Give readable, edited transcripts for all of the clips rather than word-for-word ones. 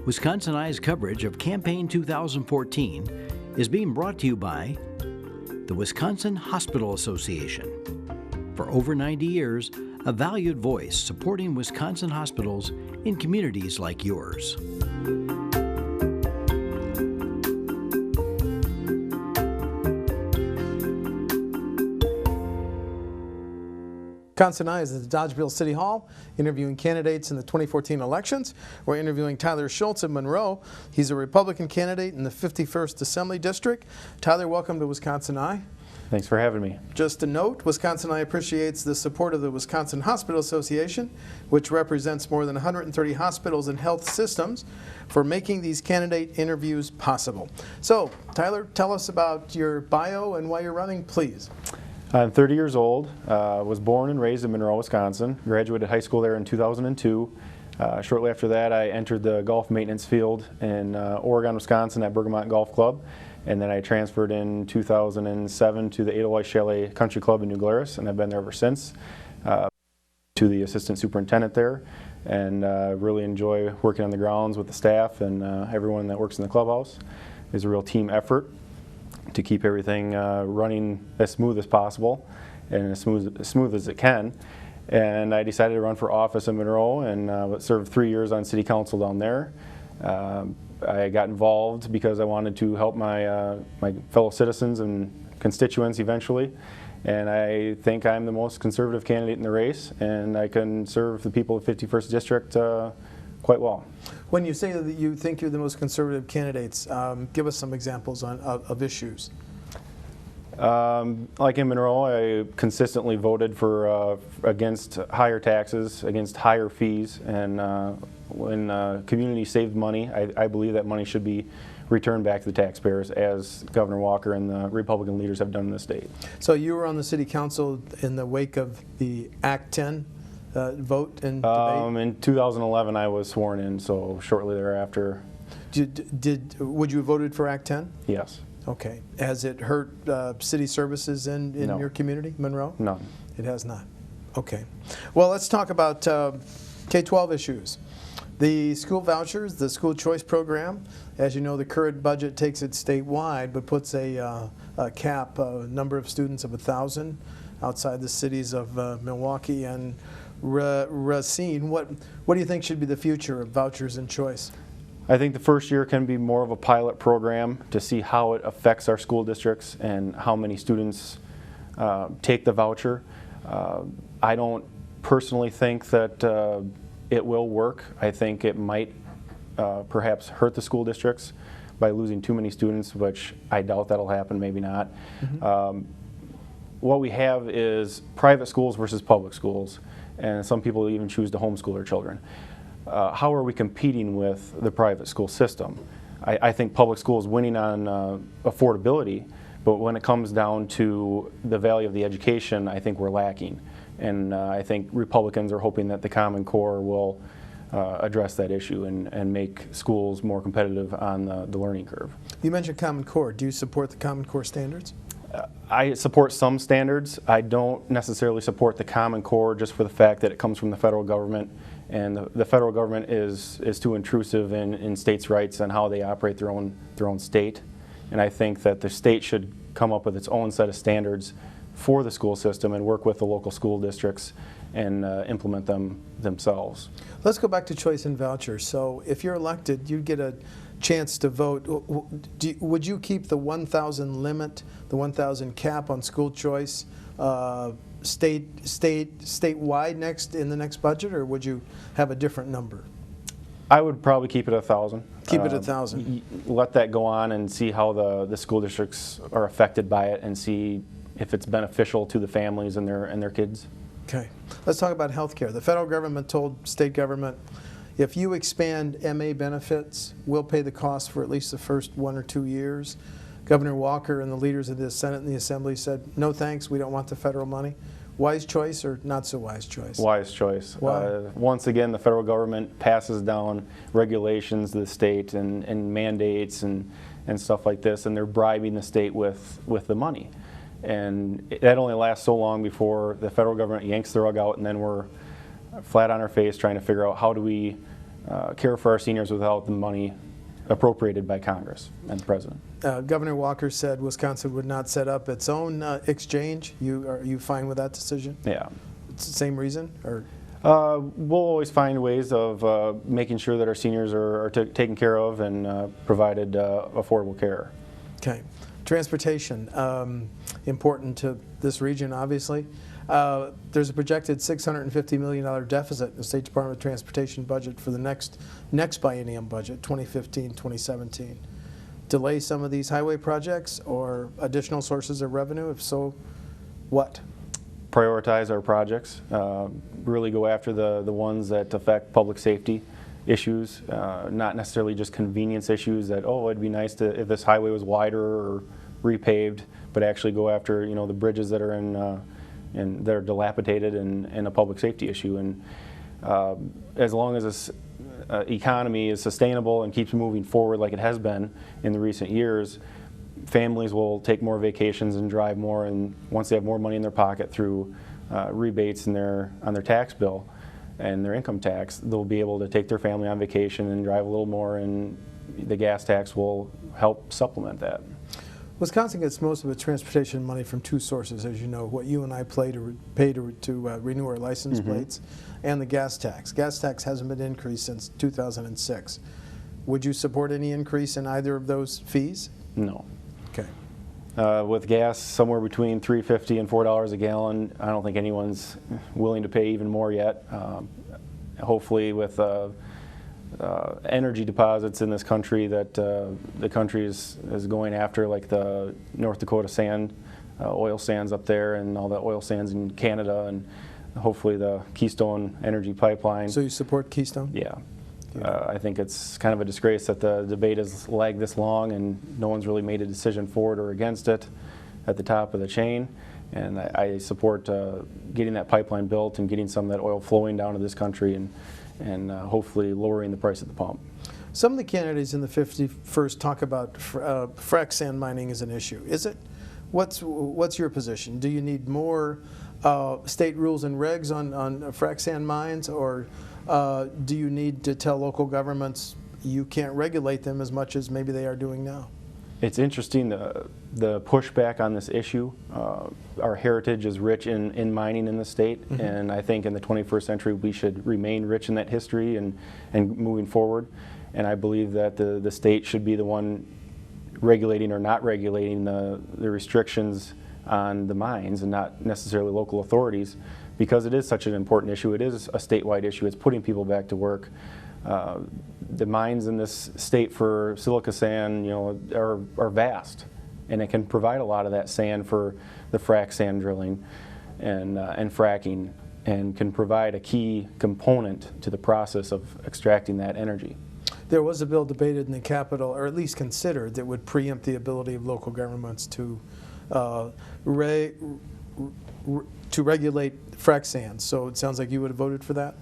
Wisconsin Eye's coverage of Campaign 2014 is being brought to you by the Wisconsin Hospital Association. For over 90 years, a valued voice supporting Wisconsin hospitals in communities like yours. Wisconsin Eye is at the Dodgeville City Hall interviewing candidates in the 2014 elections. We're interviewing Tyler Schultz of Monroe. He's a Republican candidate in the 51st Assembly District. Tyler, welcome to Wisconsin Eye. Thanks for having me. Just a note, Wisconsin Eye appreciates the support of the Wisconsin Hospital Association, which represents more than 130 hospitals and health systems, for making these candidate interviews possible. So, Tyler, tell us about your bio and why you're running, please. I'm 30 years old, was born and raised in Monroe, Wisconsin, graduated high school there in 2002. Shortly after that, I entered the golf maintenance field in Oregon, Wisconsin at Bergamot Golf Club, and then I transferred in 2007 to the Edelweiss Chalet Country Club in New Glarus, and I've been there ever since, to the assistant superintendent there, and really enjoy working on the grounds with the staff and everyone that works in the clubhouse. It's a real team effort to keep everything running as smooth as possible and as smooth as it can. And I decided to run for office in Monroe and served 3 years on city council down there. I got involved because I wanted to help my fellow citizens and constituents eventually. And I think I'm the most conservative candidate in the race, and I can serve the people of 51st District quite well. When you say that you think you're the most conservative candidates, give us some examples of issues. Like in Monroe, I consistently voted for against higher taxes, against higher fees, and when community saved money, I believe that money should be returned back to the taxpayers, as Governor Walker and the Republican leaders have done in the state. So you were on the city council in the wake of the Act 10 vote and debate? In 2011, I was sworn in, so shortly thereafter. Would you have voted for Act 10? Yes. Okay. Has it hurt city services in No. your community, Monroe? None. It has not. Okay. Well, let's talk about K-12 issues. The school vouchers, the school choice program. As you know, the current budget takes it statewide, but puts a cap, a number of students of 1,000 outside the cities of Milwaukee and Racine. What do you think should be the future of vouchers and choice? I think the first year can be more of a pilot program to see how it affects our school districts and how many students take the voucher. I don't personally think that it will work. I think it might perhaps hurt the school districts by losing too many students, which I doubt that'll happen, maybe not. Mm-hmm. What we have is private schools versus public schools, and some people even choose to homeschool their children. How are we competing with the private school system? I think public school is winning on affordability, but when it comes down to the value of the education, I think we're lacking. And I think Republicans are hoping that the Common Core will address that issue and make schools more competitive on the learning curve. You mentioned Common Core. Do you support the Common Core standards? I support some standards. I don't necessarily support the Common Core just for the fact that it comes from the federal government, and the federal government is too intrusive in states' rights and how they operate their own state. And I think that the state should come up with its own set of standards for the school system and work with the local school districts and implement them themselves. Let's go back to choice and vouchers. So if you're elected, you get a chance to vote. Would you keep the 1,000 limit, the 1,000 cap on school choice statewide in the next budget, or would you have a different number? I would probably keep it at 1,000. Keep it at 1,000. Let that go on and see how the school districts are affected by it, and see if it's beneficial to the families and their kids. Okay. Let's talk about health care. The federal government told state government, if you expand MA benefits, we'll pay the cost for at least the first 1 or 2 years. Governor Walker and the leaders of the Senate and the Assembly said, no thanks, we don't want the federal money. Wise choice or not so wise choice? Wise choice. Why? Once again, the federal government passes down regulations to the state and mandates and stuff like this, and they're bribing the state with the money. And that only lasts so long before the federal government yanks the rug out, and then we're flat on our face trying to figure out how do we care for our seniors without the money appropriated by Congress and the President. Governor Walker said Wisconsin would not set up its own exchange. Are you fine with that decision? Yeah. It's the same reason? Or? We'll always find ways of making sure that our seniors are taken care of and provided affordable care. Okay. Transportation, important to this region, obviously. There's a projected $650 million deficit in the State Department of Transportation budget for the next biennium budget, 2015-2017. Delay some of these highway projects or additional sources of revenue? If so, what? Prioritize our projects, really go after the ones that affect public safety issues, not necessarily just convenience issues that, oh, it'd be nice if this highway was wider or repaved, but actually go after, you know, the bridges that are and that are dilapidated and a public safety issue. And as long as this economy is sustainable and keeps moving forward like it has been in the recent years, families will take more vacations and drive more, and once they have more money in their pocket through rebates on their tax bill and their income tax, they'll be able to take their family on vacation and drive a little more, and the gas tax will help supplement that. Wisconsin gets most of its transportation money from two sources, as you know, what you and I pay to renew our license plates, and the gas tax. Gas tax hasn't been increased since 2006. Would you support any increase in either of those fees? No. Okay. With gas somewhere between $3.50 and $4 a gallon, I don't think anyone's willing to pay even more yet. Hopefully with energy deposits in this country that the country is going after, like the North Dakota sand, oil sands up there, and all the oil sands in Canada, and hopefully the Keystone Energy Pipeline. So you support Keystone? Yeah. I think it's kind of a disgrace that the debate has lagged this long and no one's really made a decision for it or against it at the top of the chain. And I support getting that pipeline built and getting some of that oil flowing down to this country and hopefully lowering the price at the pump. Some of the candidates in the 51st talk about frac sand mining as an issue. Is it? What's your position? Do you need more state rules and regs on frac sand mines, or do you need to tell local governments you can't regulate them as much as maybe they are doing now? It's interesting, the pushback on this issue. Our heritage is rich in mining in the state, and I think in the 21st century we should remain rich in that history and moving forward. And I believe that the state should be the one regulating or not regulating the restrictions on the mines, and not necessarily local authorities, because it is such an important issue. It is a statewide issue. It's putting people back to work. The mines in this state for silica sand, you know, are vast, and it can provide a lot of that sand for the frac sand drilling and fracking, and can provide a key component to the process of extracting that energy. There was a bill debated in the Capitol, or at least considered, that would preempt the ability of local governments to regulate frac sand. So it sounds like you would have voted for that?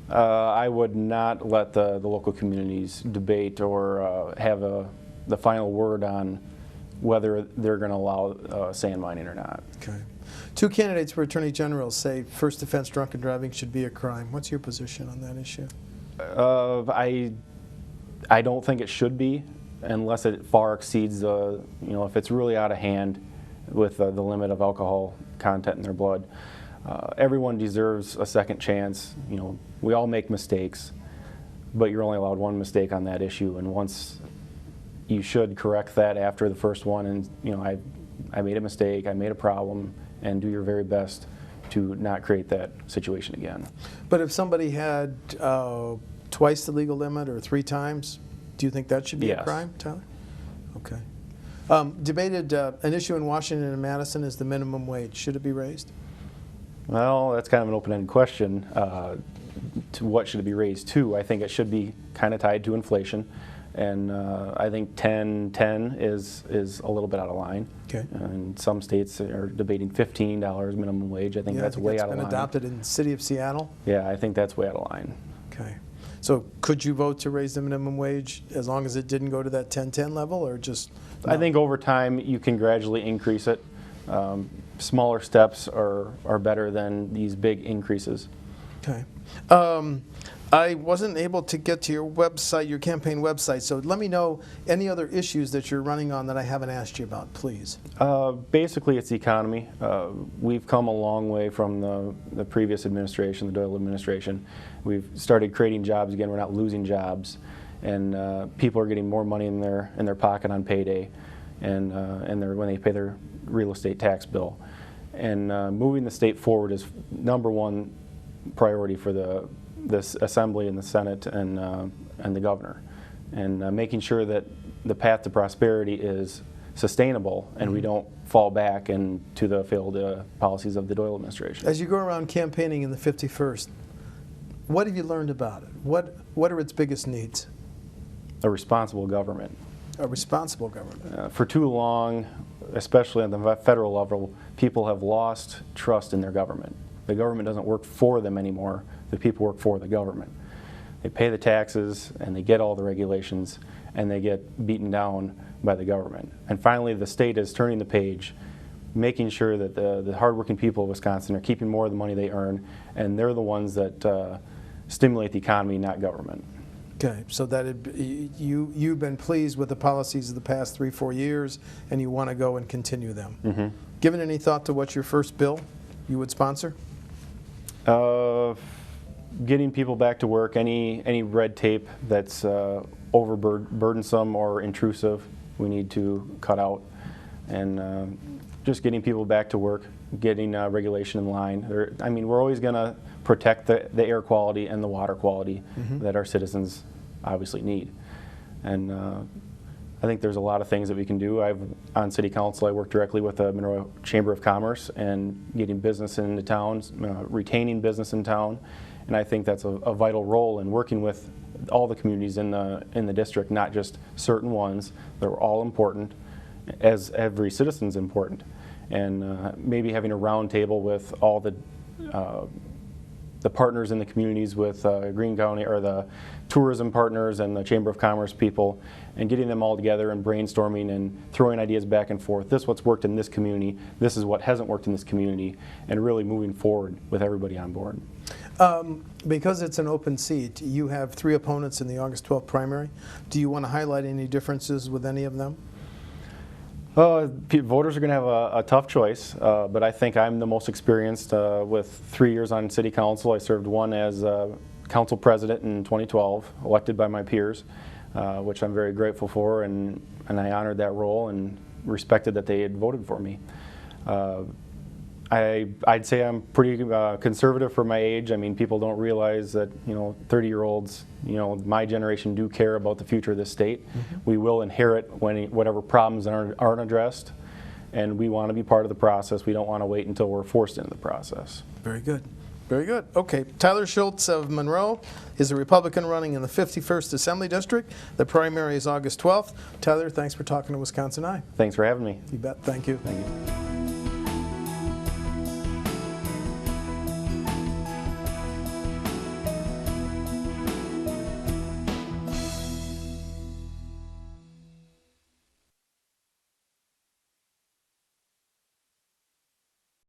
I would not let the local communities debate or have the final word on whether they're going to allow sand mining or not. Okay. Two candidates for Attorney General say first offense drunken driving should be a crime. What's your position on that issue? I don't think it should be, unless it far exceeds you know, if it's really out of hand with the limit of alcohol content in their blood. Everyone deserves a second chance. You know, we all make mistakes, but you're only allowed one mistake on that issue, and once you should correct that after the first one, and you know, I made a mistake, I made a problem, and do your very best to not create that situation again. But if somebody had twice the legal limit or 3 times, do you think that should be Yes. a crime, Tyler? Okay. Debated an issue in Washington and Madison is the minimum wage. Should it be raised? Well, that's kind of an open-ended question. To what should it be raised to? I think it should be kind of tied to inflation, and I think 10 is a little bit out of line. Okay. And some states are debating $15 minimum wage. I think that's way out of line. It's been adopted in the city of Seattle. Yeah, I think that's way out of line. Okay. So could you vote to raise the minimum wage as long as it didn't go to that 10-10 level, or just? No? I think over time you can gradually increase it. Smaller steps are better than these big increases. Okay. I wasn't able to get to your website, your campaign website, so let me know any other issues that you're running on that I haven't asked you about, please. Basically, it's the economy. We've come a long way from the previous administration, the Doyle administration. We've started creating jobs again. We're not losing jobs, and people are getting more money in their pocket on payday, and when they pay their real estate tax bill. And moving the state forward is #1 priority for this Assembly and the Senate and the governor, and making sure that the path to prosperity is sustainable and we don't fall back into the failed policies of the Doyle administration. As you go around campaigning in the 51st, what have you learned about it? What are its biggest needs? A responsible government. A responsible government. For too long, especially on the federal level, people have lost trust in their government. The government doesn't work for them anymore. The people work for the government. They pay the taxes and they get all the regulations and they get beaten down by the government. And finally, the state is turning the page, making sure that the hardworking people of Wisconsin are keeping more of the money they earn, and they're the ones that stimulate the economy, not government. Okay, so you've been pleased with the policies of the past 3-4 years, and you want to go and continue them. Mm-hmm. Given any thought to what's your first bill you would sponsor? Getting people back to work, any red tape that's burdensome or intrusive, we need to cut out, and just getting people back to work, getting regulation in line. We're always going to protect the air quality and the water quality that our citizens obviously need. And I think there's a lot of things that we can do. On City Council, I work directly with the Monroe Chamber of Commerce and getting business into town, retaining business in town, and I think that's a vital role in working with all the communities in the district, not just certain ones. They're all important, as every citizen's important. And maybe having a round table with all the partners in the communities, with Greene County, or the tourism partners and the Chamber of Commerce people, and getting them all together and brainstorming and throwing ideas back and forth. This is what's worked in this community, this is what hasn't worked in this community, and really moving forward with everybody on board. Because it's an open seat, you have 3 opponents in the August 12th primary. Do you want to highlight any differences with any of them? Voters are going to have a tough choice, but I think I'm the most experienced with 3 years on City Council. I served 1 as Council President in 2012, elected by my peers, which I'm very grateful for, and I honored that role and respected that they had voted for me. I'd say I'm pretty conservative for my age. I mean, people don't realize that 30-year-olds, my generation, do care about the future of this state. We will inherit whatever problems aren't addressed, and we want to be part of the process. We don't want to wait until we're forced into the process. Very good. Very good. Okay, Tyler Schultz of Monroe is a Republican running in the 51st Assembly District. The primary is August 12th. Tyler, thanks for talking to Wisconsin Eye. Thanks for having me. You bet. Thank you. Thank you.